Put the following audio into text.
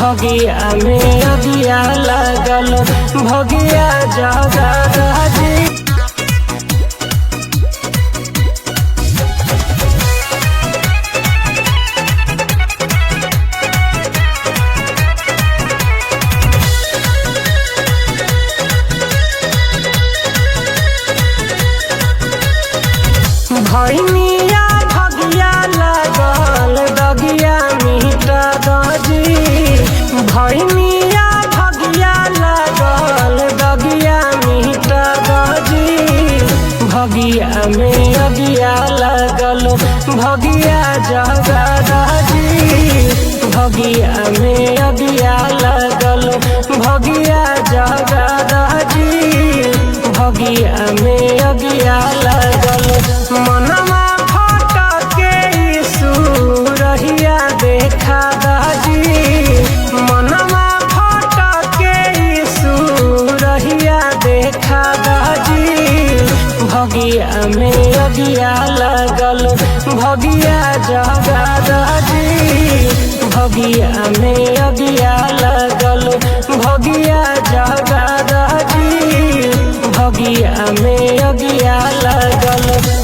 भगिया में अगिया लगल भगिया जगह जी। भैनिया भगिया लगल दगिया मीठा दजी। भैनिया भगिया लगल दगिया मीठा दजी। भगिया में अगिया लगल भगिया जगह जी। भगिया में अगिया लगल भगिया जगह जी। भगिया में अगिया लगल मनवा फटके यीशु रहिया देखा दाजी। मनवा फटके यीशु रहिया देखा दाजी। भगिया में अगिया लगल भगिया जगह दाजी। भगिया में अगिया लगल भगिया जगह दाजी। भगिया में अगिया लगल।